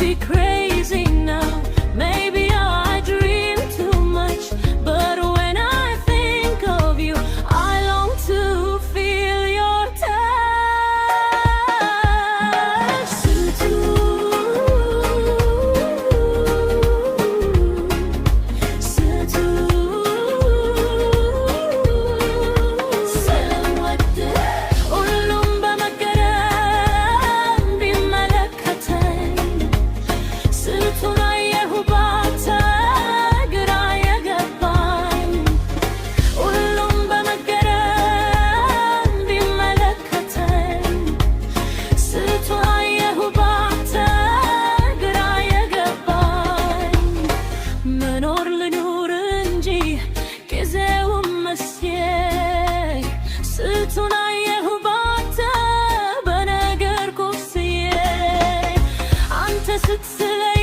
be crazy now. Maybe I dream too much, but when I think of you, I long to feel your touch. ሁሉም በመገረም ቢመለከተኝ ስንቱን አየሁባት ግራ የገባኝ። ሁሉም በመገረም ቢመለከተኝ ስንቱን አየሁባት ግራ የገባኝ። መኖር ልኑር እንጂ ጊዜውን መስዬ ስንቱን አየሁባት በነገር ኮስዬ አንተ ስትስለኝ